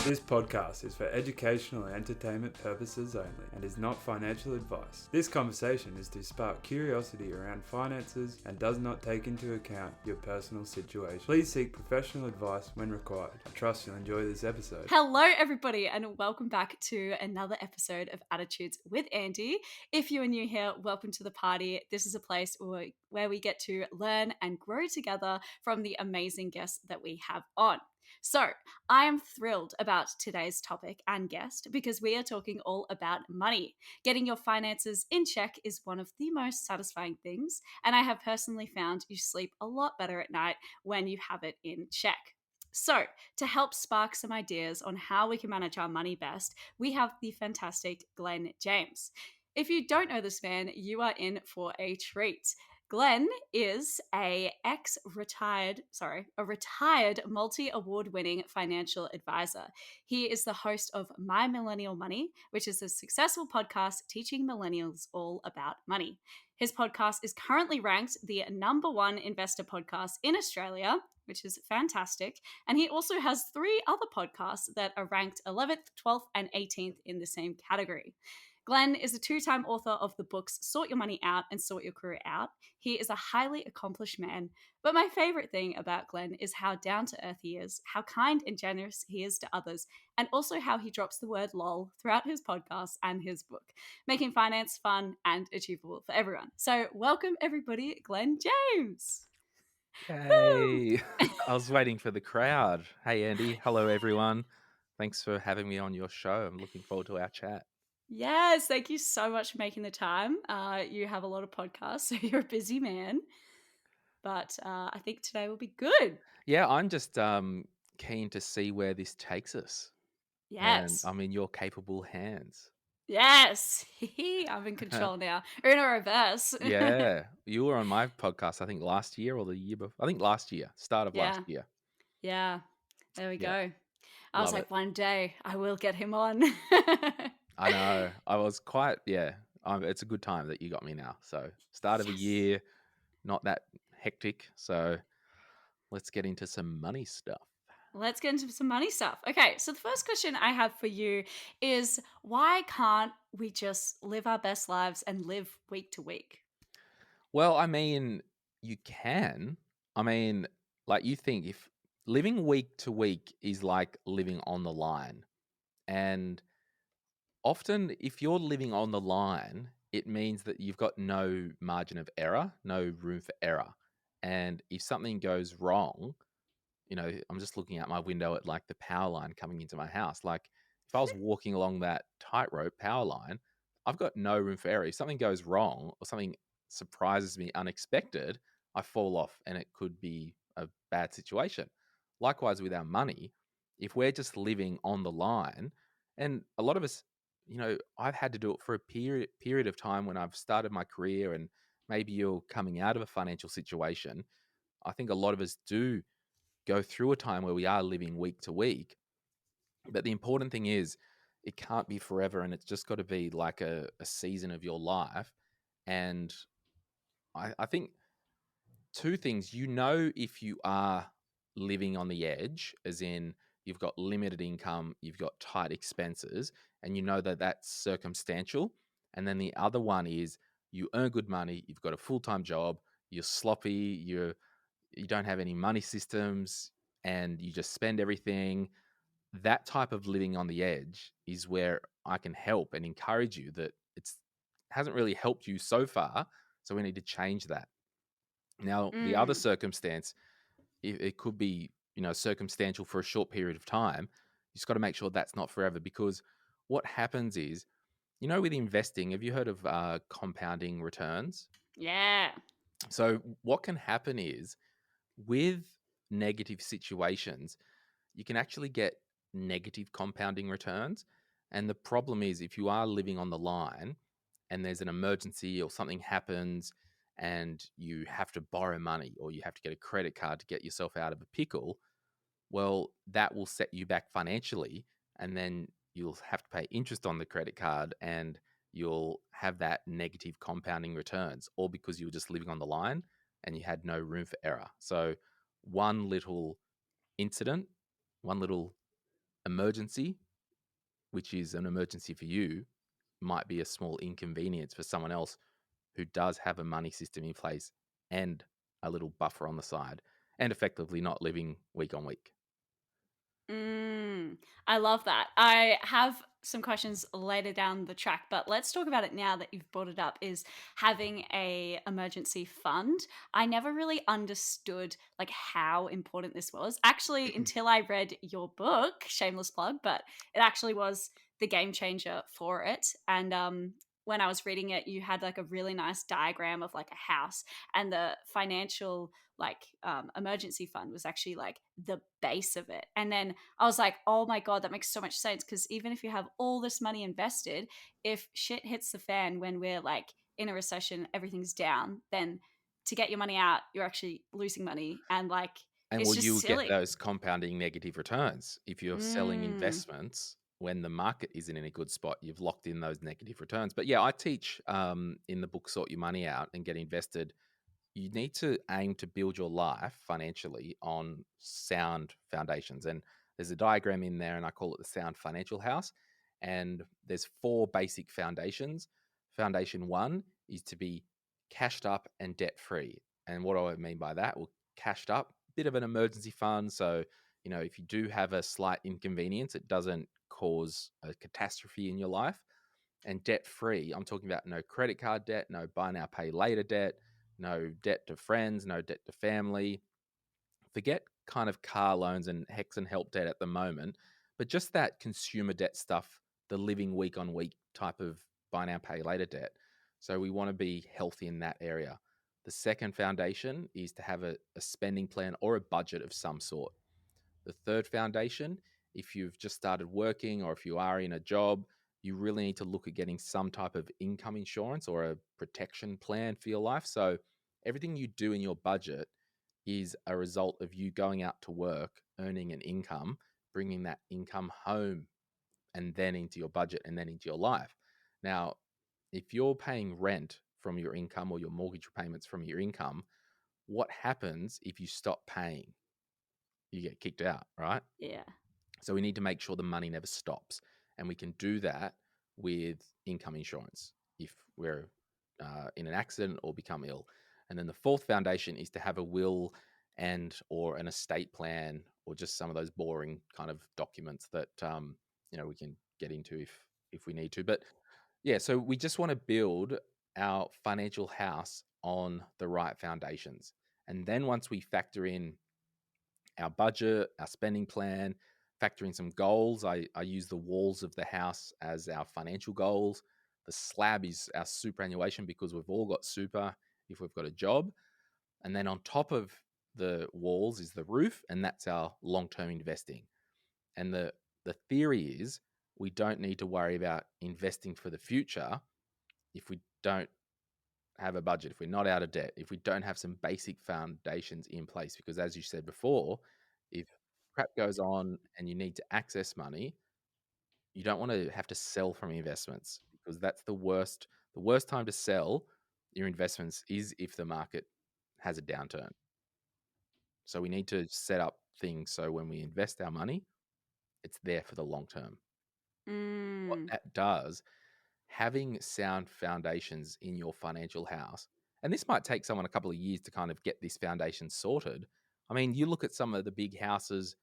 This podcast is for educational and entertainment purposes only and is not financial advice. This conversation is to spark curiosity around finances and does not take into account your personal situation. Please seek professional advice when required. I trust you'll enjoy this episode. Hello, everybody, and welcome back to another episode of Attitudes with Andy. If you are new here, welcome to the party. This is a place where we get to learn and grow together from the amazing guests that we have on. So, I am thrilled about today's topic and guest because we are talking all about money. Getting your finances in check is one of the most satisfying things, and I have personally found you sleep a lot better at night when you have it in check. So, to help spark some ideas on how we can manage our money best, we have the fantastic Glen James. If you don't know this man, you are in for a treat. Glen is a retired multi-award winning financial advisor. He is the host of My Millennial Money, which is a successful podcast teaching millennials all about money. His podcast is currently ranked the #1 investor podcast in Australia, which is fantastic. And he also has 3 other podcasts that are ranked 11th, 12th, and 18th in the same category. Glen is a 2-time author of the books Sort Your Money Out and Sort Your Career Out. He is a highly accomplished man. But my favorite thing about Glen is how down to earth he is, how kind and generous he is to others, and also how he drops the word lol throughout his podcast and his book, making finance fun and achievable for everyone. So welcome everybody, Glen James. Hey, I was waiting for the crowd. Hey, Andy. Hello, everyone. Thanks for having me on your show. I'm looking forward to our chat. Yes, thank you so much for making the time. You have a lot of podcasts, so you're a busy man. But I think today will be good. Yeah, I'm just keen to see where this takes us. And Yes. I'm in your capable hands. Yes. I'm in control now. Or in a reverse. Yeah, you were on my podcast, I think last year or the year before. I think last year, start of last Yeah. year. Yeah. There we Yeah, go. I was love it. like, one day I will get him on. I know. I was quite, yeah. It's a good time that you got me now. So, start of the Yes. year, not that hectic. So, let's get into some money stuff. Let's get into some money stuff. Okay, so the first question I have for you is why can't we just live our best lives and live week to week? Well, I mean, you can. I mean, like you think if living week to week is like living on the line. And often, if you're living on the line, it means that you've got no margin of error, no room for error. And if something goes wrong, I'm just looking out my window at like the power line coming into my house. Like if I was walking along that tightrope power line, I've got no room for error. If something goes wrong or something surprises me unexpected, I fall off and it could be a bad situation. Likewise with our money, if we're just living on the line, and a lot of us, I've had to do it for a period of time when I've started my career and maybe you're coming out of a financial situation. I think a lot of us do go through a time where we are living week to week. But the important thing is, it can't be forever, and it's just got to be like a season of your life. And I think 2 things, if you are living on the edge, as in you've got limited income, you've got tight expenses, and you know that that's circumstantial. And then the other one is you earn good money, you've got a full-time job, you're sloppy, you don't have any money systems and you just spend everything. That type of living on the edge is where I can help and encourage you that it's hasn't really helped you so far. So we need to change that. Now, the other Mm. circumstance, it could be, circumstantial for a short period of time. You just got to make sure that's not forever because what happens is, with investing, have you heard of compounding returns? Yeah. So what can happen is with negative situations, you can actually get negative compounding returns. And the problem is if you are living on the line and there's an emergency or something happens and you have to borrow money or you have to get a credit card to get yourself out of a pickle, well, that will set you back financially. And then you'll have to pay interest on the credit card and you'll have that negative compounding returns, all because you were just living on the line and you had no room for error. So one little incident, one little emergency, which is an emergency for you, might be a small inconvenience for someone else who does have a money system in place and a little buffer on the side, and effectively not living week on week. I love that. I have some questions later down the track, but let's talk about it now that you've brought it up, is having a emergency fund. I never really understood like how important this was. Actually, until I read your book, shameless plug, but it actually was the game changer for it. And when I was reading it, you had like a really nice diagram of like a house, and the financial like emergency fund was actually like the base of it. And then I was like, oh my God, that makes so much sense. Because even if you have all this money invested, if shit hits the fan when we're like in a recession, everything's down, then to get your money out, you're actually losing money. And like, And it's will just you get silly. those compounding negative returns? If you're selling Mm, investments when the market isn't in a good spot, you've locked in those negative returns. But yeah, I teach in the book Sort Your Money Out and Get Invested. You need to aim to build your life financially on sound foundations. And there's a diagram in there, and I call it the sound financial house. And there's 4 basic foundations. Foundation 1 is to be cashed up and debt free. And what do I mean by that? Well, cashed up, bit of an emergency fund. So, if you do have a slight inconvenience, it doesn't cause a catastrophe in your life. And debt free, I'm talking about no credit card debt, no buy now, pay later debt, no debt to friends, no debt to family. Forget kind of car loans and HEX and help debt at the moment, but just that consumer debt stuff, the living week on week type of buy now, pay later debt. So we want to be healthy in that area. The second foundation is to have a spending plan or a budget of some sort. The third foundation, if you've just started working or if you are in a job, you really need to look at getting some type of income insurance or a protection plan for your life. So everything you do in your budget is a result of you going out to work, earning an income, bringing that income home and then into your budget and then into your life. Now, if you're paying rent from your income or your mortgage payments from your income, what happens if you stop paying? You get kicked out, right? yeah. So we need to make sure the money never stops. And we can do that with income insurance if we're in an accident or become ill. And then the fourth foundation is to have a will and or an estate plan or just some of those boring kind of documents that we can get into if we need to. But yeah, so we just want to build our financial house on the right foundations. And then once we factor in our budget, our spending plan, factor in some goals. I use the walls of the house as our financial goals. The slab is our superannuation because we've all got super if we've got a job. And then on top of the walls is the roof, and that's our long term investing. And the theory is we don't need to worry about investing for the future if we don't have a budget, if we're not out of debt, if we don't have some basic foundations in place. Because as you said before, if crap goes on and you need to access money, you don't want to have to sell from investments because that's the worst. The worst time to sell your investments is if the market has a downturn. So we need to set up things so when we invest our money, it's there for the long term. What Mm, that does, having sound foundations in your financial house, and this might take someone a couple of years to kind of get this foundation sorted. I mean, you look at some of the big houses,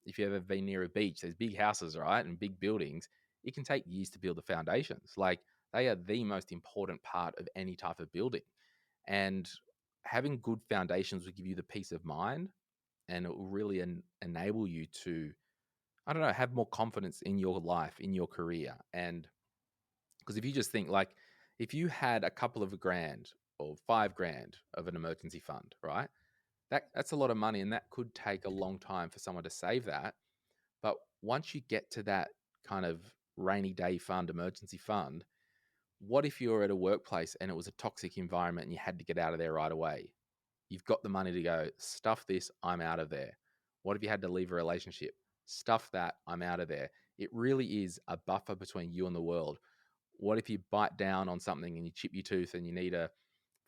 if you've ever been near a beach, there's big houses, right? And big buildings. It can take years to build the foundations. Like they are the most important part of any type of building. And having good foundations will give you the peace of mind and it will really enable you to, I don't know, have more confidence in your life, in your career. And because if you just think like, if you had a couple of grand or 5 grand of an emergency fund, right? That's a lot of money, and that could take a long time for someone to save that. But once you get to that kind of rainy day fund, emergency fund, what if you're at a workplace and it was a toxic environment and you had to get out of there right away? You've got the money to go, stuff this, I'm out of there. What if you had to leave a relationship? Stuff that, I'm out of there. It really is a buffer between you and the world. What if you bite down on something and you chip your tooth and you need a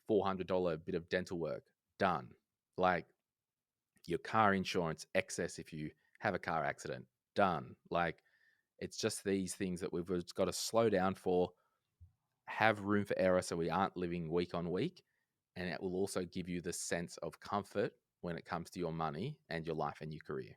$400 bit of dental work? Done. Like your car insurance excess if you have a car accident. done. Like, it's just these things that we've just got to slow down for, have room for error so we aren't living week on week. And it will also give you the sense of comfort when it comes to your money and your life and your career.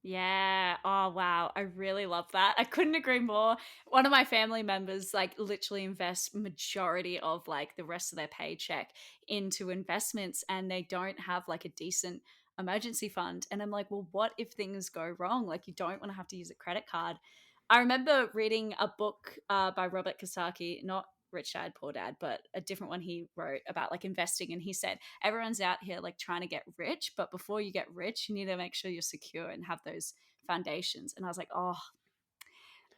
Yeah. Oh, wow. I really love that. I couldn't agree more. One of my family members like literally invests majority of like the rest of their paycheck into investments, and they don't have like a decent emergency fund. And I'm like, well, what if things go wrong? Like, you don't want to have to use a credit card. I remember reading a book by Robert Kiyosaki, not Rich Dad Poor Dad, but a different one he wrote about like investing. And he said everyone's out here like trying to get rich, but before you get rich, you need to make sure you're secure and have those foundations. And I was like, oh,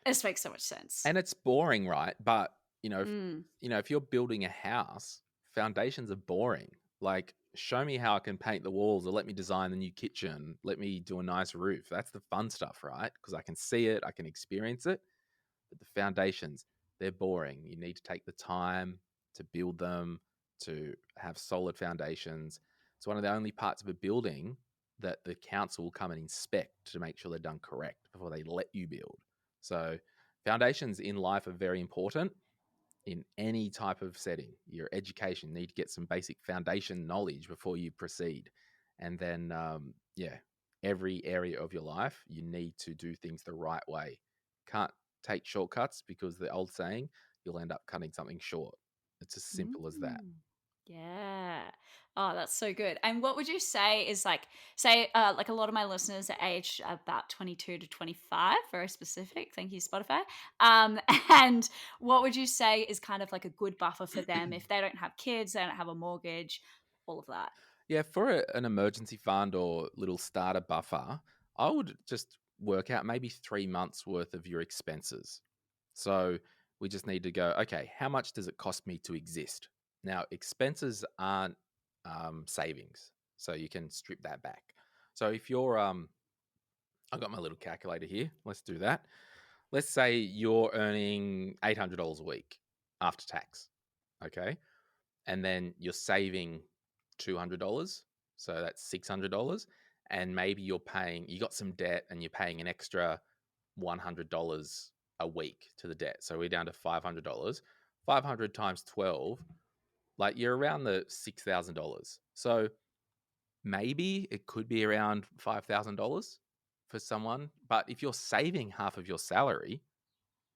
this makes so much sense. And it's boring, right? But Mm. if you're building a house, foundations are boring. Like, show me how I can paint the walls, or let me design the new kitchen, let me do a nice roof. That's the fun stuff, right? Because I can see it, I can experience it. But the foundations, they're boring. You need to take the time to build them, to have solid foundations. It's one of the only parts of a building that the council will come and inspect to make sure they're done correct before they let you build. So foundations in life are very important in any type of setting. Your education, you need to get some basic foundation knowledge before you proceed. And then, every area of your life, you need to do things the right way. Can't take shortcuts, because the old saying, you'll end up cutting something short. It's as simple as that. Mm. Yeah. Oh, that's so good. And what would you say is like, say, like a lot of my listeners are aged about 22 to 25, very specific. Thank you, Spotify. And what would you say is kind of like a good buffer for them if they don't have kids, they don't have a mortgage, all of that? Yeah, for an emergency fund or little starter buffer, I would just work out maybe 3 months worth of your expenses. So we just need to go, okay, how much does it cost me to exist? Now, expenses aren't savings, so you can strip that back. So if you're, I've got my little calculator here. Let's do that. Let's say you're earning $800 a week after tax. Okay. And then you're saving $200. So that's $600. And maybe you got some debt and you're paying an extra $100 a week to the debt. So we're down to $500. 500 times 12, like, you're around the $6,000. So maybe it could be around $5,000 for someone. But if you're saving half of your salary,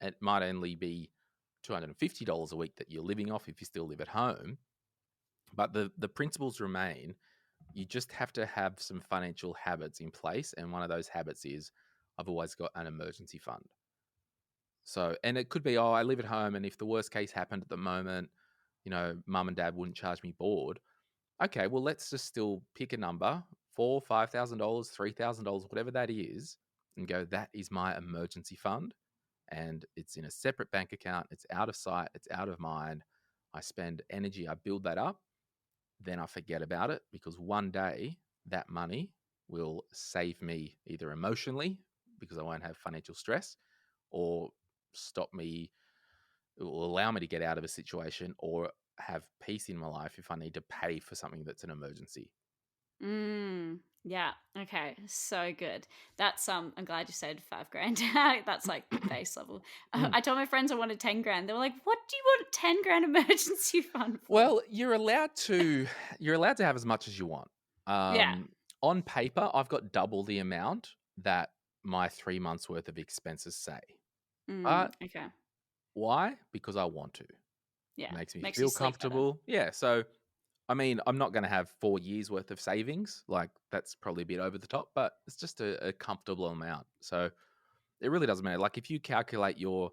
it might only be $250 a week that you're living off if you still live at home. But the principles remain. You just have to have some financial habits in place. And one of those habits is, I've always got an emergency fund. So, and it could be, oh, I live at home, and if the worst case happened at the moment, mum and dad wouldn't charge me board. Okay, well, let's just still pick a number, $4,000, $5,000, $3,000, whatever that is, and go, that is my emergency fund. And it's in a separate bank account. It's out of sight. It's out of mind. I spend energy. I build that up. Then I forget about it, because one day that money will save me either emotionally, because I won't have financial stress, or stop me, it will allow me to get out of a situation or have peace in my life if I need to pay for something that's an emergency. Yeah. Okay. So good. That's I'm glad you said 5 grand. That's like the base level. Mm. I told my friends I wanted 10 grand. They were like, "What do you want a 10 grand emergency fund for?" Well, you're allowed to have as much as you want. Yeah. On paper, I've got double the amount that my 3 months worth of expenses say. But Okay. why? Because I want to. Yeah. It makes me Makes you feel sleep better. comfortable. Yeah. So, I mean, I'm not going to have 4 years worth of savings. Like, that's probably a bit over the top, but it's just a comfortable amount. So it really doesn't matter. Like, if you calculate your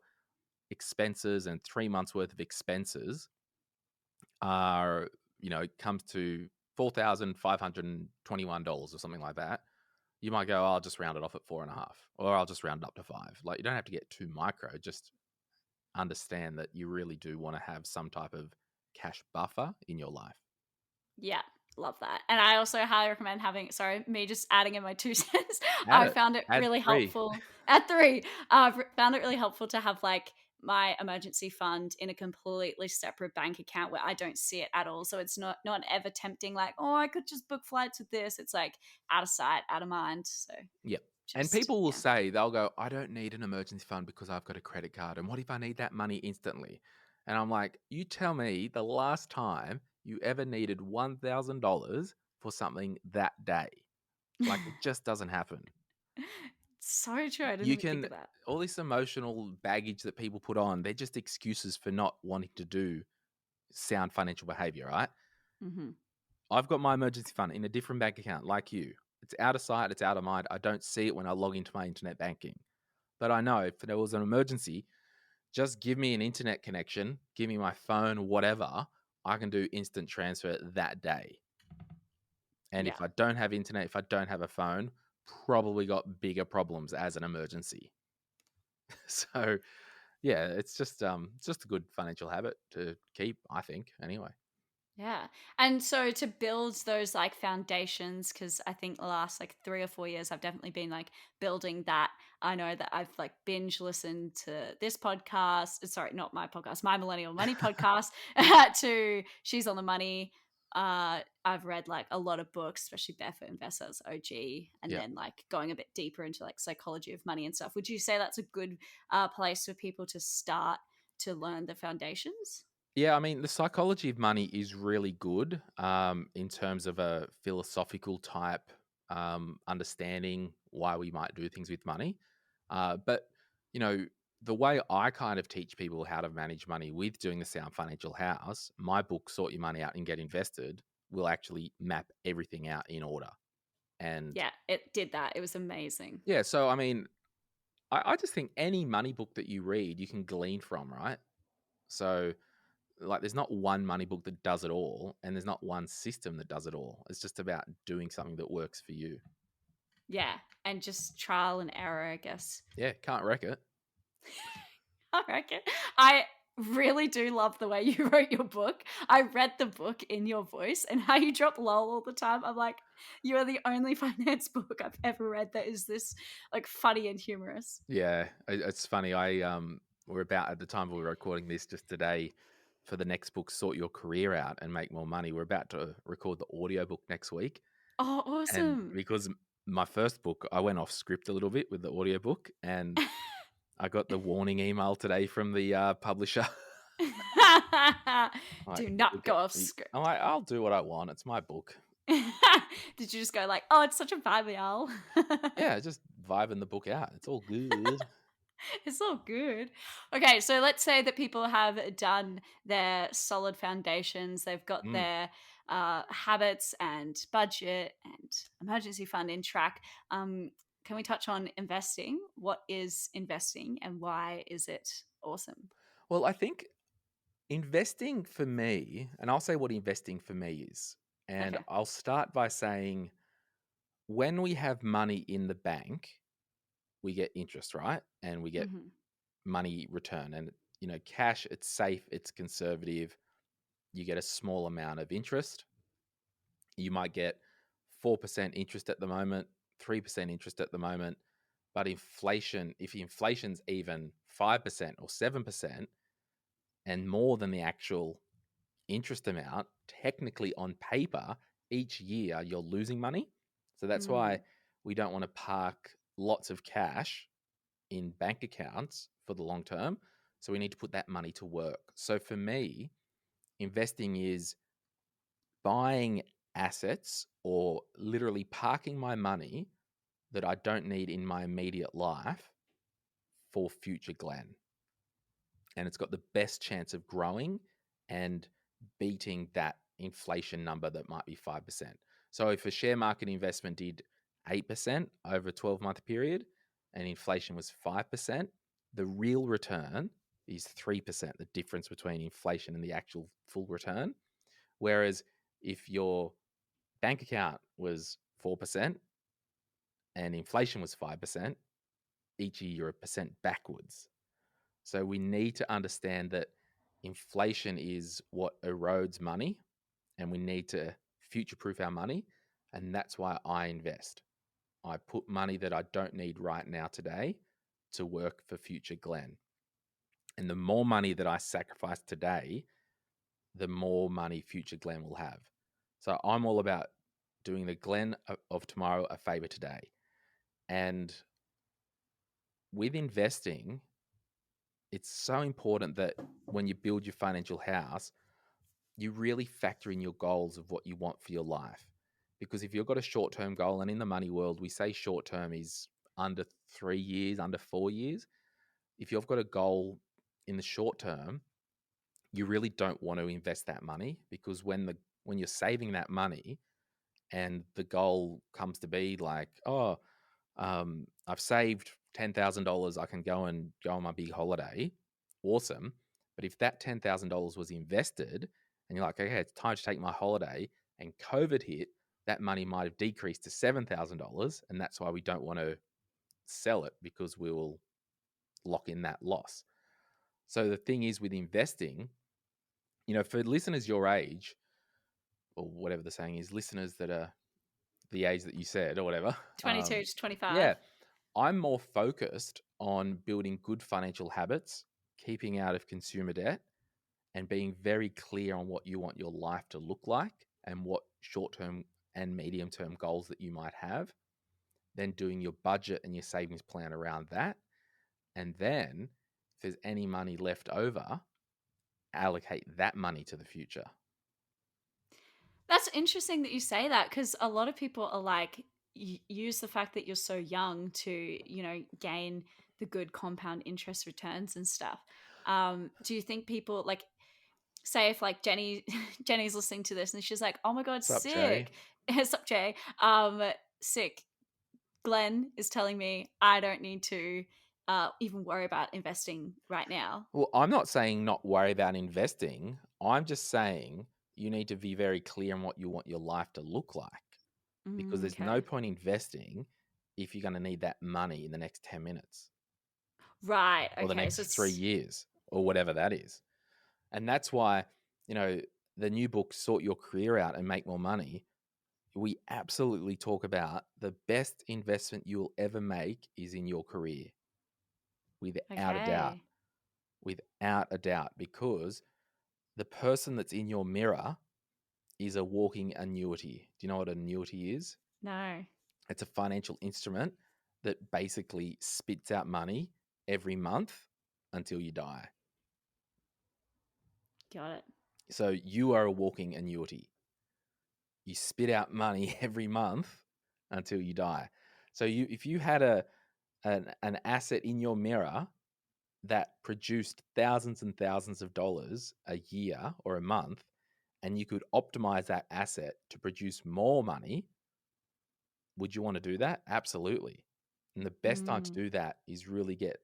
expenses, and 3 months worth of expenses are, it comes to $4,521 or something like that. You might go, oh, I'll just round it off at 4.5, or I'll just round it up to 5. Like, you don't have to get too micro. Just understand that you really do want to have some type of cash buffer in your life. Yeah. Love that. And I also highly recommend having, sorry, me just adding in my 2 cents. Add I it. found it Add really 3. helpful at 3. Found it really helpful to have like my emergency fund in a completely separate bank account where I don't see it at all. So it's not ever tempting like, oh, I could just book flights with this. It's like out of sight, out of mind. So Yep. And people will say, they'll go, I don't need an emergency fund because I've got a credit card. And what if I need that money instantly? And I'm like, you tell me the last time you ever needed $1,000 for something that day. Like, it just doesn't happen. So true. I didn't You even think can, of that. all this emotional baggage that people put on, they're just excuses for not wanting to do sound financial behavior, right? Mm-hmm. I've got my emergency fund in a different bank account like you. It's out of sight, it's out of mind. I don't see it when I log into my internet banking. But I know if there was an emergency, just give me an internet connection, give me my phone, whatever, I can do instant transfer that day. And Yeah. if I don't have internet, if I don't have a phone, probably got bigger problems as an emergency. So yeah, it's just a good financial habit to keep, I think, anyway. Yeah. And so to build those like foundations, because I think the last like 3 or 4 years, I've definitely been like building that. I know that I've like binge listened to this podcast. Sorry, not my podcast, my Millennial Money podcast to She's on the Money. I've read like a lot of books, especially Barefoot Investors, OG, and Yeah. then like going a bit deeper into like psychology of money and stuff. Would you say that's a good place for people to start to learn the foundations? Yeah, I mean, the psychology of money is really good in terms of a philosophical type understanding why we might do things with money. But, you know, the way I kind of teach people how to manage money with doing the Sound Financial House, my book, Sort Your Money Out and Get Invested, will actually map everything out in order. And Yeah, it did that. It was amazing. yeah, so I mean, I just think any money book that you read, you can glean from, right? So, like, there's not one money book that does it all, and there's not one system that does it all. It's just about doing something that works for you. Yeah, and just trial and error, I guess. Yeah, can't wreck it. I reckon. I really do love the way you wrote your book. I read the book in your voice and how you drop lol all the time. I'm like, you are the only finance book I've ever read that is this like funny and humorous. Yeah, it's funny. We're about at the time we were recording this just today for the next book, Sort Your Career Out and Make More Money. We're about to record the audiobook next week. Oh, And awesome. because my first book, I went off script a little bit with the audiobook, and I got the warning email today from the publisher. Like, Do not look go at, off script. I'm like, I'll do what I want. It's my book. Did you just go like, oh, it's such a vibe, y'all? Yeah, just vibing the book out. It's all good. It's all good. Okay, so let's say that people have done their solid foundations, they've got Mm. their habits and budget and emergency fund in track. Can we touch on investing? What is investing and why is it awesome? Well, I think investing for me, and I'll say what investing for me is. And Okay. I'll start by saying when we have money in the bank, we get interest, right? And we get Hmm. money return. And, cash, it's safe, it's conservative. You get a small amount of interest. You might get 4% interest at the moment, 3% interest at the moment. But inflation, if inflation's even 5% or 7% and more than the actual interest amount, technically on paper, each year you're losing money. So that's why Mm, we don't want to park lots of cash in bank accounts for the long term. So we need to put that money to work. So for me, investing is buying assets or literally parking my money that I don't need in my immediate life for future Glen. And it's got the best chance of growing and beating that inflation number that might be 5%. So if a share market investment did 8% over a 12-month period and inflation was 5%, the real return is 3%, the difference between inflation and the actual full return. Whereas if your bank account was 4% and inflation was 5%, each year you're a percent backwards. So we need to understand that inflation is what erodes money, and we need to future proof our money. And that's why I invest. I put money that I don't need right now today to work for future Glen. And the more money that I sacrifice today, the more money future Glen will have. So I'm all about doing the Glen of tomorrow a favor today. And with investing, it's so important that when you build your financial house, you really factor in your goals of what you want for your life. Because if you've got a short term goal, and in the money world, we say short term is under 3 years, under 4 years. If you've got a goal in the short term, you really don't want to invest that money, because when you're saving that money and the goal comes to be like, oh, I've saved $10,000, I can go on my big holiday. Awesome. But if that $10,000 was invested and you're like, okay, it's time to take my holiday, and COVID hit, that money might have decreased to $7,000. And that's why we don't want to sell it, because we will lock in that loss. So the thing is with investing, for listeners your age, or whatever the saying is, listeners that are the age that you said or whatever. 22 to 25. Yeah. I'm more focused on building good financial habits, keeping out of consumer debt, and being very clear on what you want your life to look like and what short-term and medium-term goals that you might have. Then doing your budget and your savings plan around that. And then if there's any money left over, allocate that money to the future. That's interesting that you say that, because a lot of people are like, use the fact that you're so young to, gain the good compound interest returns and stuff. Do you think people like, say if like Jenny's listening to this and she's like, oh my God, What's up, Jay? sick. Sup, Jay? Sick. Glenn is telling me I don't need to even worry about investing right now. Well, I'm not saying not worry about investing. I'm just saying you need to be very clear on what you want your life to look like, because there's no Okay. point investing if you're going to need that money in the next 10 minutes Right. or the Okay. So next 3 it's years or whatever that is. And that's why, the new book, Sort Your Career Out and Make More Money, we absolutely talk about the best investment you'll ever make is in your career, without a doubt. okay. Without a doubt, because the person that's in your mirror is a walking annuity. Do you know what an annuity is? No. It's a financial instrument that basically spits out money every month until you die. Got it. So you are a walking annuity. You spit out money every month until you die. So if you had an asset in your mirror that produced thousands and thousands of dollars a year or a month, and you could optimize that asset to produce more money, would you want to do that? Absolutely. And the best time to do that is really get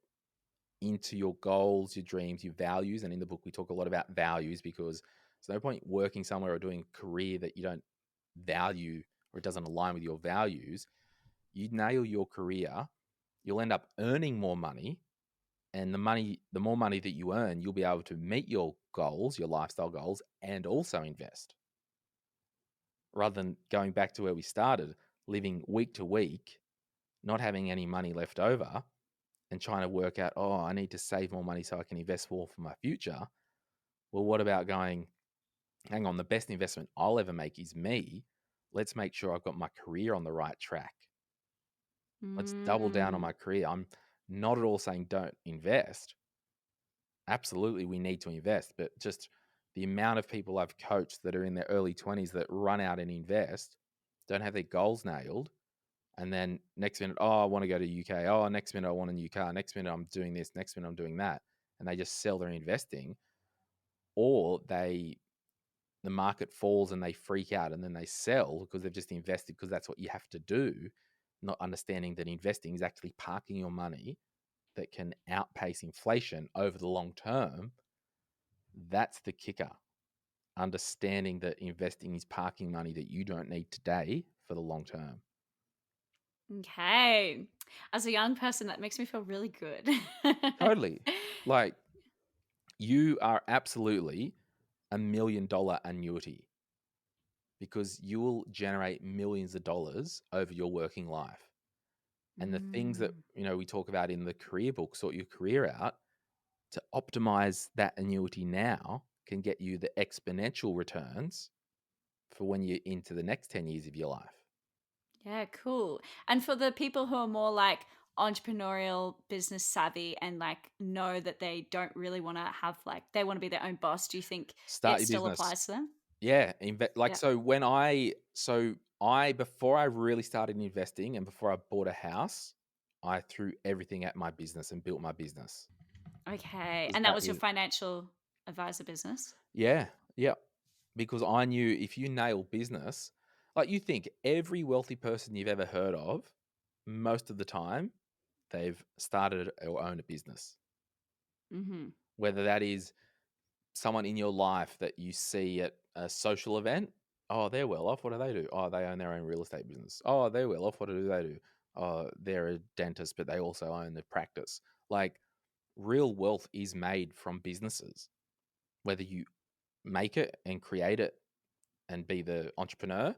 into your goals, your dreams, your values. And in the book, we talk a lot about values, because there's no point working somewhere or doing a career that you don't value or it doesn't align with your values. You nail your career, you'll end up earning more money. And the more money that you earn, you'll be able to meet your goals, your lifestyle goals, and also invest. Rather than going back to where we started, living week to week, not having any money left over, and trying to work out, oh, I need to save more money so I can invest more for my future. Well, what about going, hang on, the best investment I'll ever make is me. Let's make sure I've got my career on the right track. Let's double down on my career. I'm not at all saying don't invest. Absolutely, we need to invest, but just the amount of people I've coached that are in their early 20s that run out and invest, don't have their goals nailed. And then next minute, oh, I want to go to UK. Oh, next minute, I want a new car. Next minute, I'm doing this. Next minute, I'm doing that. And they just sell their investing, or the market falls and they freak out and then they sell because they've just invested, because that's what you have to do, not understanding that investing is actually parking your money that can outpace inflation over the long term. That's the kicker. Understanding that investing is parking money that you don't need today for the long term. Okay. As a young person, that makes me feel really good. Totally. Like, you are absolutely $1 million annuity, because you will generate millions of dollars over your working life. And the things that, we talk about in the career book, Sort Your Career Out, to optimize that annuity now can get you the exponential returns for when you're into the next 10 years of your life. Yeah, cool. And for the people who are more like entrepreneurial, business savvy, and like know that they don't really want to have like they want to be their own boss, do you think Start it your still business. applies to them? Yeah, like Yeah. so when I before I really started investing and before I bought a house, I threw everything at my business and built my business. Okay. 'Cause And that that was your was financial advisor business? yeah, yeah. Because I knew if you nail business, like you think every wealthy person you've ever heard of, most of the time they've started or own a business. Mm-hmm. Whether that is someone in your life that you see at a social event. Oh, they're well off. What do they do? Oh, they own their own real estate business. Oh, they're well off. What do they do? Oh, they're a dentist, but they also own the practice. Like real wealth is made from businesses. Whether you make it and create it and be the entrepreneur,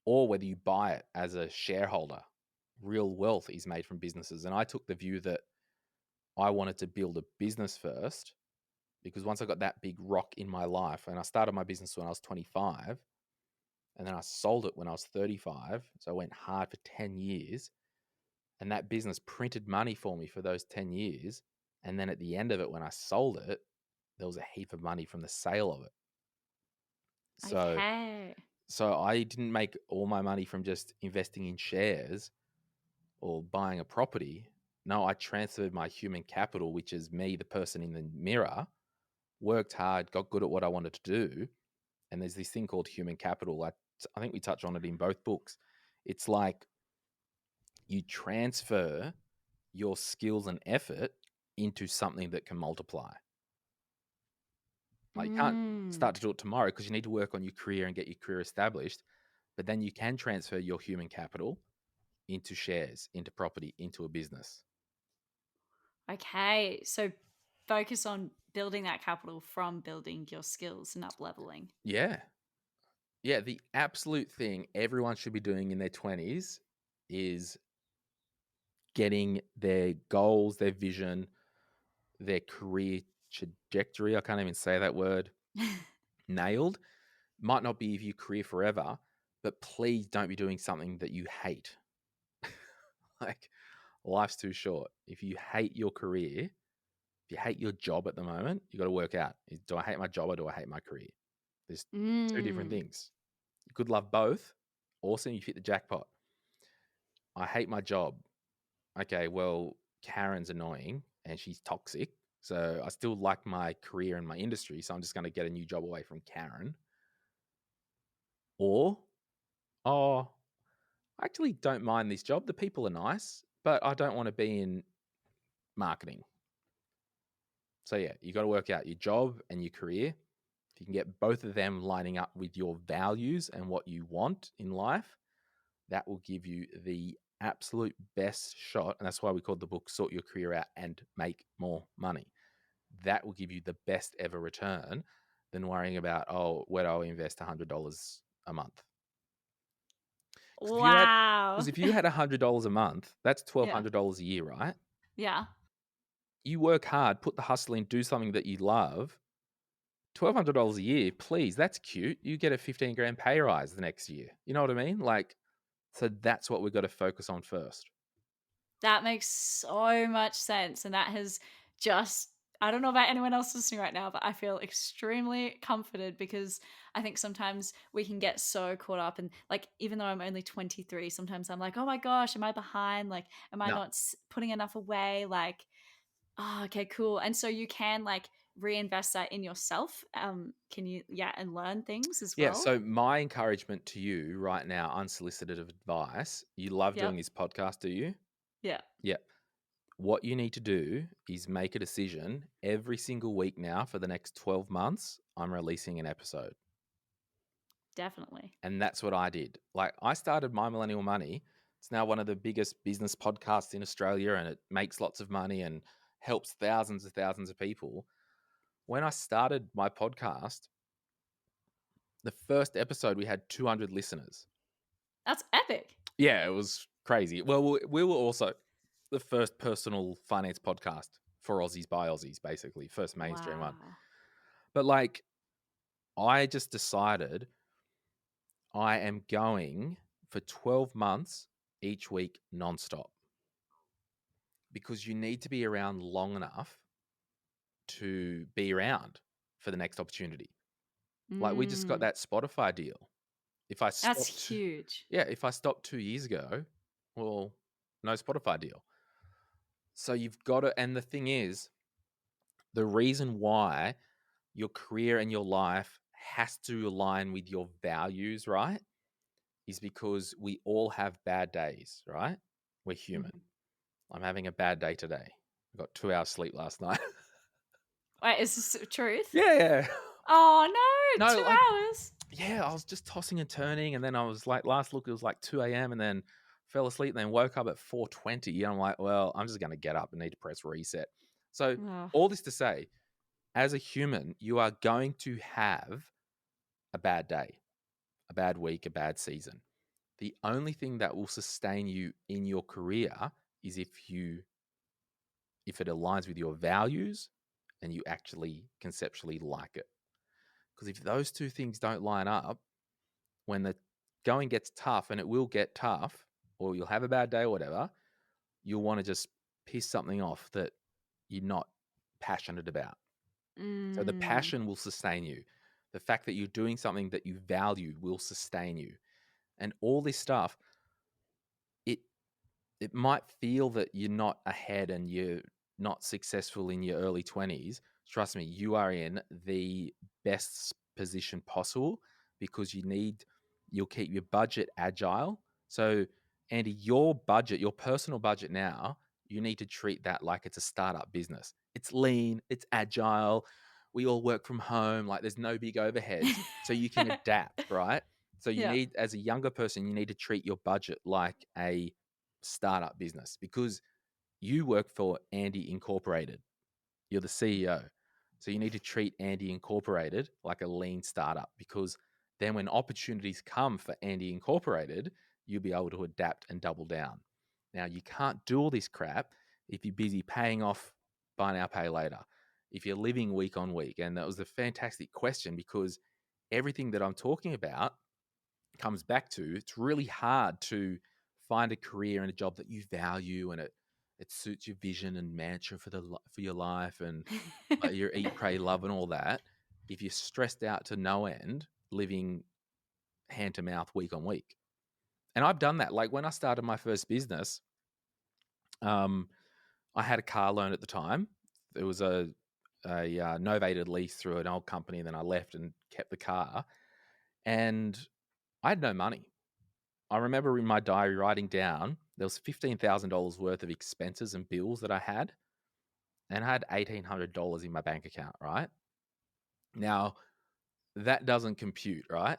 or whether you buy it as a shareholder, real wealth is made from businesses. And I took the view that I wanted to build a business first because once I got that big rock in my life, and I started my business when I was 25, and then I sold it when I was 35, so I went hard for 10 years, and that business printed money for me for those 10 years, and then at the end of it, when I sold it, there was a heap of money from the sale of it. So, Okay. so I didn't make all my money from just investing in shares or buying a property. No, I transferred my human capital, which is me, the person in the mirror, worked hard, got good at what I wanted to do. And there's this thing called human capital. I think we touch on it in both books. It's like you transfer your skills and effort into something that can multiply. Like you can't Mm. start to do it tomorrow because you need to work on your career and get your career established. But then you can transfer your human capital into shares, into property, into a business. Okay. So focus on building that capital from building your skills and up leveling. Yeah. Yeah. The absolute thing everyone should be doing in their 20s is getting their goals, their vision, their career trajectory. I can't even say that word. Nailed. Might not be your career forever, but please don't be doing something that you hate. Like life's too short. If you hate your career, if you hate your job at the moment, you got to work out: do I hate my job or do I hate my career? There's two different Mm. things. You could love both. Awesome, you hit the jackpot. I hate my job. Okay, well, Karen's annoying and she's toxic. So I still like my career and my industry. So I'm just going to get a new job away from Karen. Or, oh, I actually don't mind this job. The people are nice, but I don't want to be in marketing. So yeah, you got to work out your job and your career. If you can get both of them lining up with your values and what you want in life, that will give you the absolute best shot. And that's why we called the book Sort Your Career Out and Make More Money. That will give you the best ever return than worrying about, oh, where do I invest $100 a month? Because Wow. if you had $100 a month, that's Yeah. $1,200 a year, right? Yeah. You work hard, put the hustle in, do something that you love. $1,200 a year, please, that's cute. You get a 15 grand pay rise the next year. You know what I mean? Like, so that's what we've got to focus on first. That makes so much sense. And that has just, I don't know about anyone else listening right now, but I feel extremely comforted because I think sometimes we can get so caught up. And like, even though I'm only 23, sometimes I'm like, oh my gosh, am I behind? Like, am I No. not putting enough away? Like, oh, okay, cool. And so you can like reinvest that in yourself. Can you, yeah, and learn things as Yeah. well? So, my encouragement to you right now, unsolicited advice, you love doing Yep. this podcast, do you? Yeah, Yeah. What you need to do is make a decision every single week now for the next 12 months. I'm releasing an episode. definitely. And that's what I did. Like, I started My Millennial Money. It's now one of the biggest business podcasts in Australia and it makes lots of money and helps thousands of people. When I started my podcast, the first episode, we had 200 listeners. That's epic. Yeah, it was crazy. Well, we were also the first personal finance podcast for Aussies by Aussies, basically, first mainstream one. Wow. But like, I just decided I am going for 12 months each week nonstop, because you need to be around long enough to be around for the next opportunity. Like we just got that Spotify deal. If I That's stopped, huge. if I stopped 2 years ago, well, no Spotify deal. So you've got to, and the thing is, the reason why your career and your life has to align with your values, right, is because we all have bad days, right? We're human. Mhm. I'm having a bad day today. I got 2 hours sleep last night. Wait, is this the truth? Yeah. Oh no, No, 2 hours. yeah, I was just tossing and turning, and then I was like, last look, it was like 2 a.m., and then fell asleep, and then woke up at 4:20. And I'm like, well, I'm just going to get up and need to press reset. So, Oh. all this to say, as a human, you are going to have a bad day, a bad week, a bad season. The only thing that will sustain you in your career is if it aligns with your values and you actually conceptually like it. Because if those two things don't line up, when the going gets tough, and it will get tough, or you'll have a bad day or whatever, you'll want to just piss something off that you're not passionate about. So the passion will sustain you. The fact that you're doing something that you value will sustain you. And all this stuff, it it might feel that you're not ahead and you're not successful in your early 20s. Trust me, you are in the best position possible, because you'll keep your budget agile. So, Andy, your budget, your personal budget now, you need to treat that like it's a startup business. It's lean, it's agile. We all work from home, like there's no big overheads. So you can adapt, right? So you Yeah. need, as a younger person, you need to treat your budget like a startup business, because you work for Andy Incorporated. You're the CEO. So you need to treat Andy Incorporated like a lean startup, because then when opportunities come for Andy Incorporated, you'll be able to adapt and double down. Now, you can't do all this crap if you're busy paying off buy now, pay later, if you're living week on week. And that was a fantastic question, because everything that I'm talking about comes back to, it's really hard to find a career and a job that you value, and it suits your vision and mantra for your life, and your eat, pray, love, and all that, if you're stressed out to no end, living hand to mouth week on week. And I've done that. Like when I started my first business, I had a car loan at the time. It was a novated lease through an old company, and then I left and kept the car, and I had no money. I remember in my diary writing down there was $15,000 worth of expenses and bills that I had, and I had $1,800 in my bank account, right? Now, that doesn't compute, right?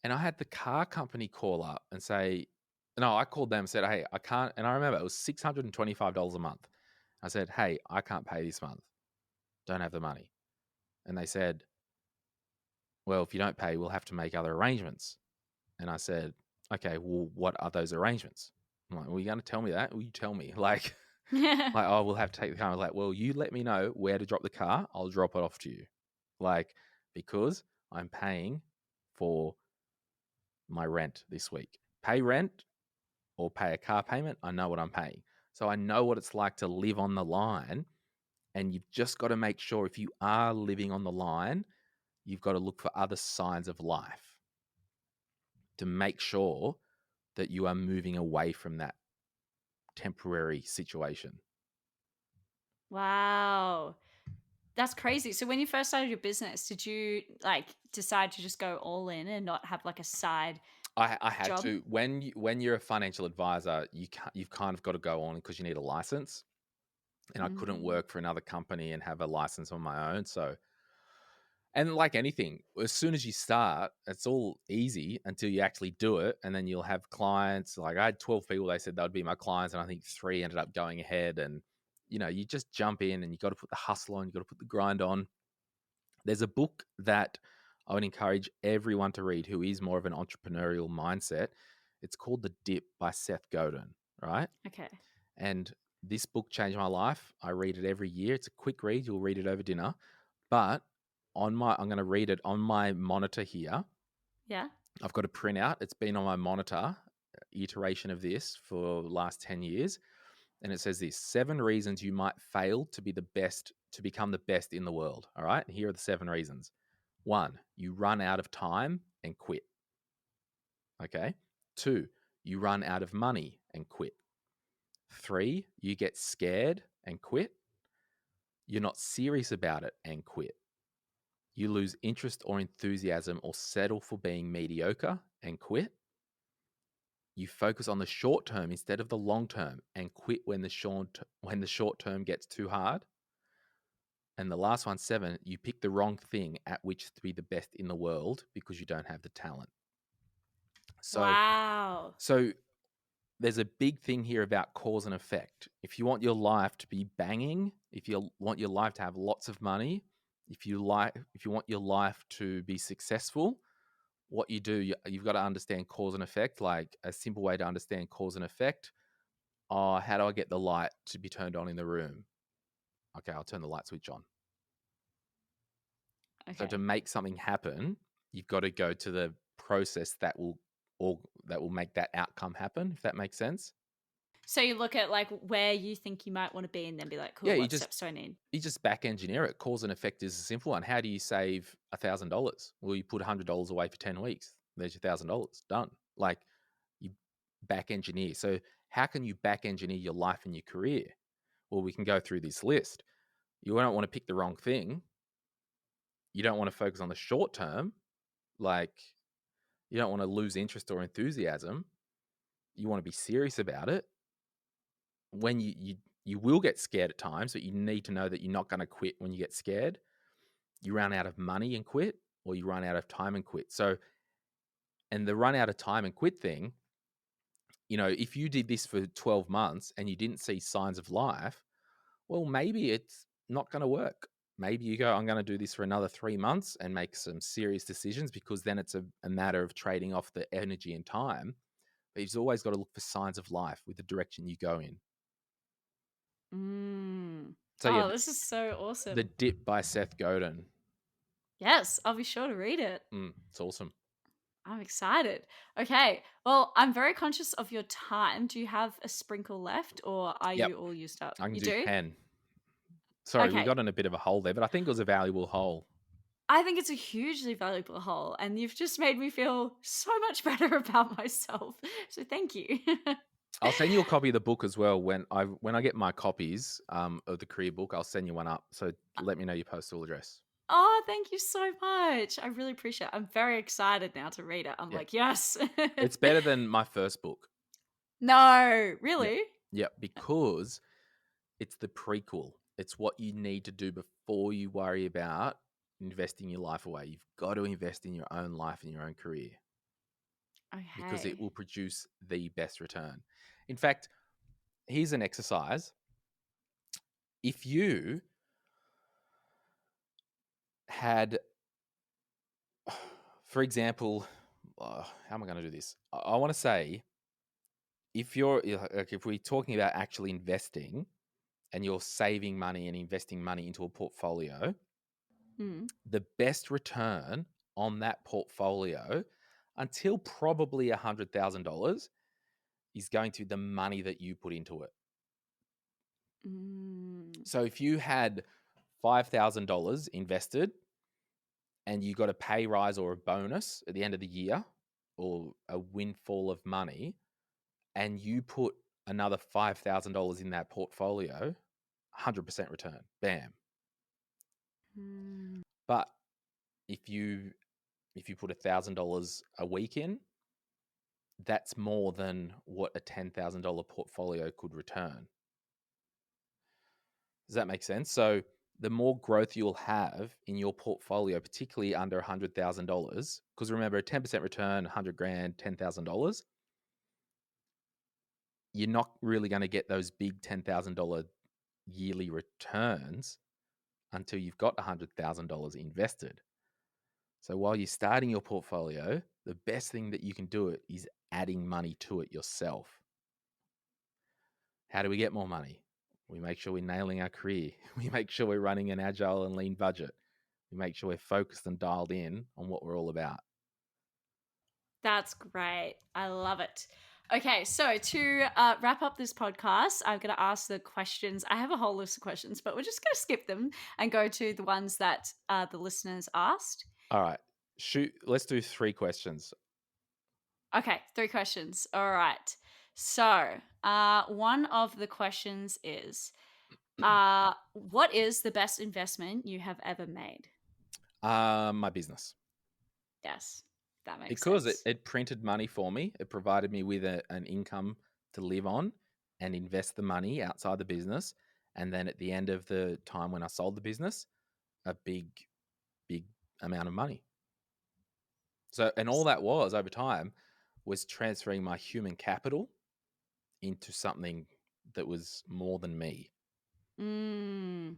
And I had the car company call up and say, no, I called them and said, hey, I can't. And I remember it was $625 a month. I said, hey, I can't pay this month. Don't have the money. And they said, well, if you don't pay, we'll have to make other arrangements. And I said, okay, well, what are those arrangements? I'm like, well, you going to tell me that? Will you tell me? Like, oh, we'll have to take the car. I was like, well, you let me know where to drop the car. I'll drop it off to you. Like, because I'm paying for my rent this week. Pay rent or pay a car payment, I know what I'm paying. So I know what it's like to live on the line. And you've just got to make sure, if you are living on the line, you've got to look for other signs of life to make sure that you are moving away from that temporary situation. Wow. That's crazy. So when you first started your business, did you like decide to just go all in and not have like a side I had job? to. When you're a financial advisor, you've kind of got to go on because you need a license. And I couldn't work for another company and have a license on my own. So, and like anything, as soon as you start, it's all easy until you actually do it. And then you'll have clients. Like I had 12 people, they said that would be my clients. And I think 3 ended up going ahead. And, you just jump in and you got to put the hustle on, you got to put the grind on. There's a book that I would encourage everyone to read who is more of an entrepreneurial mindset. It's called The Dip by Seth Godin, right? Okay. And this book changed my life. I read it every year. It's a quick read. You'll read it over dinner. But I'm going to read it on my monitor here. Yeah. I've got a printout. It's been on my monitor iteration of this for the last 10 years. And it says this: 7 reasons you might fail to be the best, to become the best in the world. All right. And here are the 7 reasons. 1, you run out of time and quit. Okay. 2, you run out of money and quit. 3, you get scared and quit. You're not serious about it and quit. You lose interest or enthusiasm or settle for being mediocre and quit. You focus on the short term instead of the long term and quit when the short term gets too hard. And the last one, 7, you pick the wrong thing at which to be the best in the world because you don't have the talent. Wow. So there's a big thing here about cause and effect. If you want your life to be banging, if you want your life to have lots of money, if you want your life to be successful, what you do, you've got to understand cause and effect. Like a simple way to understand cause and effect: how do I get the light to be turned on in the room? Okay, I'll turn the light switch on. Okay. So to make something happen, you've got to go to the process that will make that outcome happen, if that makes sense. So you look at like where you think you might want to be and then be like, cool, Yeah, what steps do I need? You just back engineer it. Cause and effect is a simple one. How do you save $1,000? Well, you put $100 away for 10 weeks. There's your $1,000 done. Like, you back engineer. So how can you back engineer your life and your career? Well, we can go through this list. You don't want to pick the wrong thing. You don't want to focus on the short term. Like, you don't want to lose interest or enthusiasm. You want to be serious about it. When you will get scared at times, but you need to know that you're not going to quit when you get scared. You run out of money and quit, or you run out of time and quit. So, and the run out of time and quit thing, if you did this for 12 months and you didn't see signs of life, well, maybe it's not going to work. Maybe you go, I'm going to do this for another 3 months and make some serious decisions, because then it's a matter of trading off the energy and time. But you've always got to look for signs of life with the direction you go in. So yeah, This is so awesome. The Dip by Seth Godin. Yes, I'll be sure to read it. It's awesome. I'm excited. Okay. Well, I'm very conscious of your time. Do you have a sprinkle left, or are you all used up? I can You do do? 10. Sorry, we Okay. got in a bit of a hole there, but I think it was a valuable hole. I think it's a hugely valuable hole, and you've just made me feel so much better about myself. So thank you. I'll send you a copy of the book as well. When I get my copies of the career book, I'll send you one up. So let me know your postal address. Oh, thank you so much. I really appreciate it. I'm very excited now to read it. I'm like, yes. It's better than my first book. No, really? Yep, because it's the prequel. It's what you need to do before you worry about investing your life away. You've got to invest in your own life and your own career. Okay. Because it will produce the best return. In fact, here's an exercise. If you had, for example, how am I going to do this? I want to say, if we're talking about actually investing and you're saving money and investing money into a portfolio, the best return on that portfolio until probably $100,000 is going to be the money that you put into it. So if you had $5,000 invested and you got a pay rise or a bonus at the end of the year, or a windfall of money, and you put another $5,000 in that portfolio, 100% return, bam. But if you put $1,000 a week in, that's more than what a $10,000 portfolio could return. Does that make sense? So the more growth you'll have in your portfolio, particularly under $100,000, because remember, a 10% return, 100 grand, $10,000, you're not really going to get those big $10,000 yearly returns until you've got $100,000 invested. So while you're starting your portfolio, the best thing that you can do it is adding money to it yourself. How do we get more money? We make sure we're nailing our career. We make sure we're running an agile and lean budget. We make sure we're focused and dialed in on what we're all about. That's great. I love it. Okay, so to wrap up this podcast, I'm going to ask the questions. I have a whole list of questions, but we're just going to skip them and go to the ones that the listeners asked. All right. Shoot. Let's do 3 questions. Okay, 3 questions. All right. So, one of the questions is, what is the best investment you have ever made? My business. Yes, that makes Because sense. it printed money for me. It provided me with an income to live on and invest the money outside the business. And then at the end of the time when I sold the business, a big, big amount of money. So, and all that was over time was transferring my human capital into something that was more than me. Mm,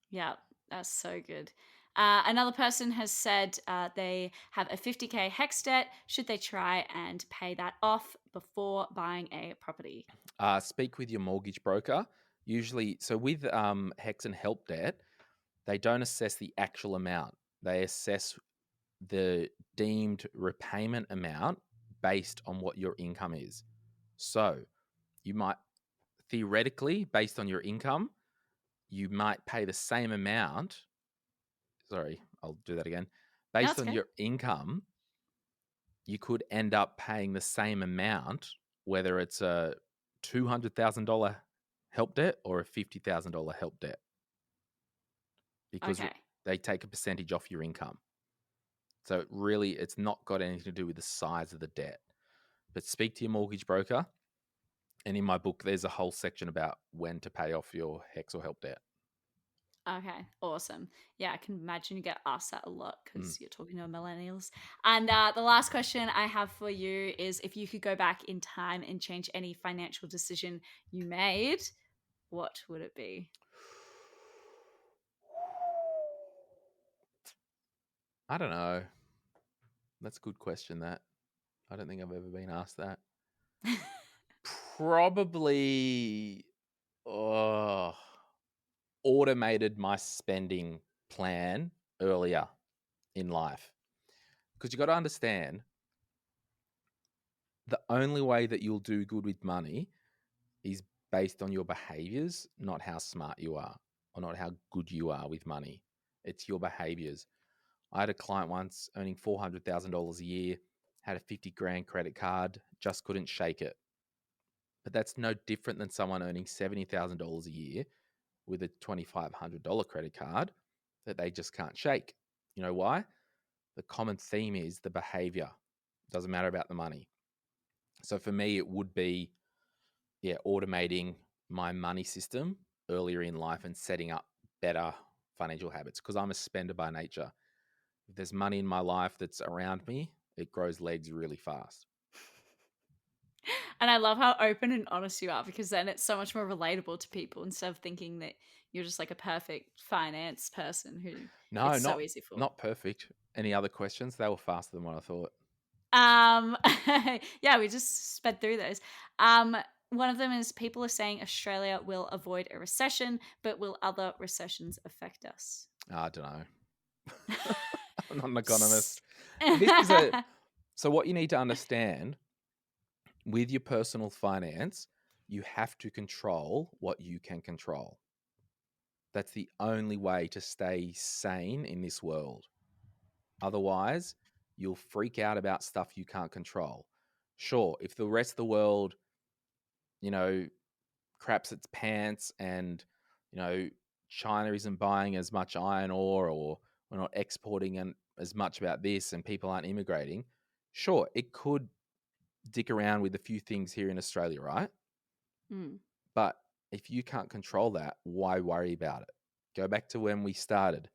yeah, that's so good. Another person has said they have a 50K hex debt. Should they try and pay that off before buying a property? Speak with your mortgage broker. Usually, so with HEX and help debt, they don't assess the actual amount. They assess the deemed repayment amount based on what your income is. So you might theoretically, based on your income, you might pay the same amount. Sorry, I'll do that again. No, Based it's on okay. your income, you could end up paying the same amount, whether it's a $200,000 help debt or a $50,000 help debt, because Okay. they take a percentage off your income. So really, it's not got anything to do with the size of the debt. But speak to your mortgage broker. And in my book, there's a whole section about when to pay off your HEX or help debt. Okay, awesome. Yeah, I can imagine you get asked that a lot Mm. because you're talking to millennials. And the last question I have for you is if you could go back in time and change any financial decision you made, what would it be? I don't know. That's a good question, that. I don't think I've ever been asked that. Probably automated my spending plan earlier in life. Because you got to understand, the only way that you'll do good with money is based on your behaviors, not how smart you are or not how good you are with money. It's your behaviors. I had a client once earning $400,000 a year, had a 50 grand credit card, just couldn't shake it. But that's no different than someone earning $70,000 a year with a $2,500 credit card that they just can't shake. You know why? The common theme is the behavior. It doesn't matter about the money. So for me, it would be, automating my money system earlier in life and setting up better financial habits, because I'm a spender by nature. If there's money in my life that's around me, it grows legs really fast. And I love how open and honest you are because then it's so much more relatable to people instead of thinking that you're just like a perfect finance person who No, it's not so easy for. not perfect. Any other questions? They were faster than what I thought. Um, yeah, we just sped through those. Um, one of them is people are saying Australia will avoid a recession, but will other recessions affect us? I don't know. I'm not an economist. S- This is so what you need to understand with your personal finance, you have to control what you can control. That's the only way to stay sane in this world. Otherwise, you'll freak out about stuff you can't control. Sure, if the rest of the world, you know, craps its pants and, you know, China isn't buying as much iron ore, or we're not exporting as much about this and people aren't immigrating, sure, it could dick around with a few things here in Australia, right? Hmm. But if you can't control that, why worry about it? Go back to when we started.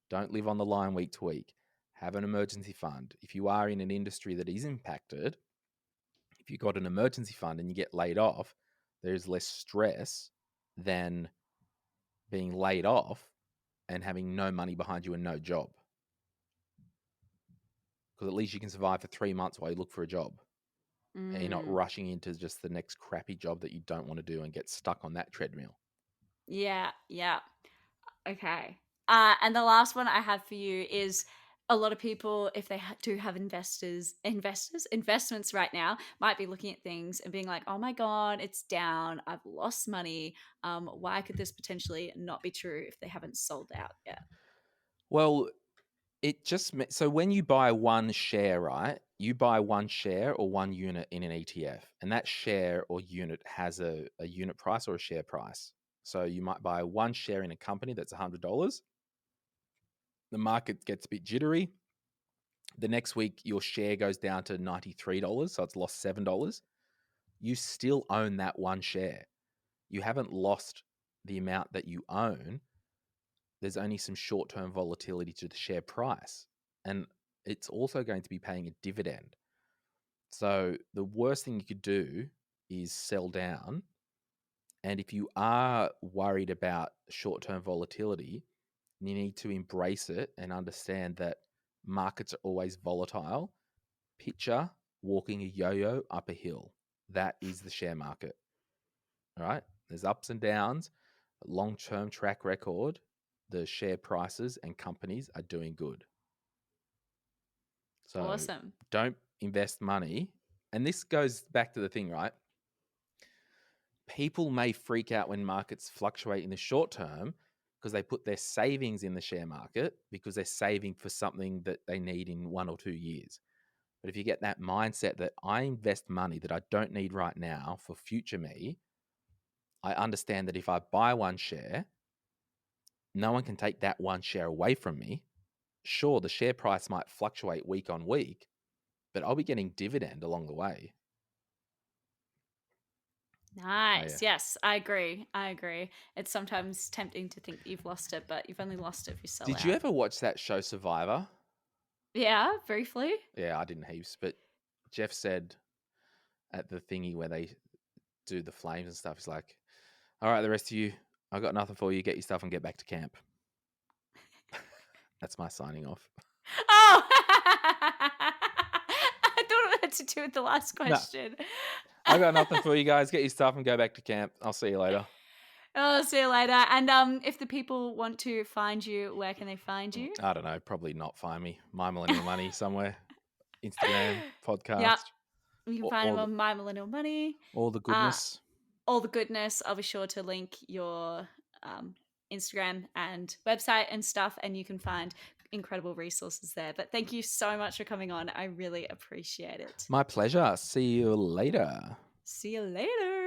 Don't live on the line week to week. Have an emergency fund. If you are in an industry that is impacted, if you've got an emergency fund and you get laid off, there's less stress than being laid off and having no money behind you and no job. Because at least you can survive for 3 months while you look for a job. And you're not Mm. rushing into just the next crappy job that you don't want to do and get stuck on that treadmill. Yeah, yeah. Okay. And the last one I have for you is a lot of people, if they do have investments right now, might be looking at things and being like, oh my God, it's down. I've lost money. Why could this potentially not be true if they haven't sold out yet? Well, it just so when you buy one share, right? You buy one share or one unit in an ETF, and that share or unit has a unit price or a share price. So you might buy one share in a company that's $100. The market gets a bit jittery. The next week, your share goes down to $93, so it's lost $7. You still own that one share. You haven't lost the amount that you own. There's only some short-term volatility to the share price. And it's also going to be paying a dividend. So the worst thing you could do is sell down. And if you are worried about short-term volatility, you need to embrace it and understand that markets are always volatile. Picture walking a yo-yo up a hill. That is the share market. All right? There's ups and downs, long-term track record. The share prices and companies are doing good. So Awesome. don't invest money. And this goes back to the thing, right? People may freak out when markets fluctuate in the short term because they put their savings in the share market because they're saving for something that they need in 1 or 2 years. But if you get that mindset that I invest money that I don't need right now for future me, I understand that if I buy one share, no one can take that one share away from me. Sure, the share price might fluctuate week on week, but I'll be getting dividend along the way. Nice. yeah. Yes, I agree. It's sometimes tempting to think that you've lost it, but you've only lost it if you sell out. Did you ever watch that show Survivor? Yeah, briefly. Yeah, I didn't heaps, but Jeff said at the thingy where they do the flames and stuff, he's like, all right, the rest of you, I got nothing for you. Get your stuff and get back to camp. That's my signing off. Oh! I thought it had to do with the last question. No. I got nothing for you guys. Get your stuff and go back to camp. I'll see you later. Oh, see you later. And if the people want to find you, where can they find you? I don't know. Probably not find me. My Millennial Money somewhere. Instagram, podcast. Yeah. You can find them on My Millennial Money. All the goodness. All the goodness. I'll be sure to link your Instagram and website and stuff, and you can find incredible resources there. But thank you so much for coming on. I really appreciate it. My pleasure. See you later. See you later.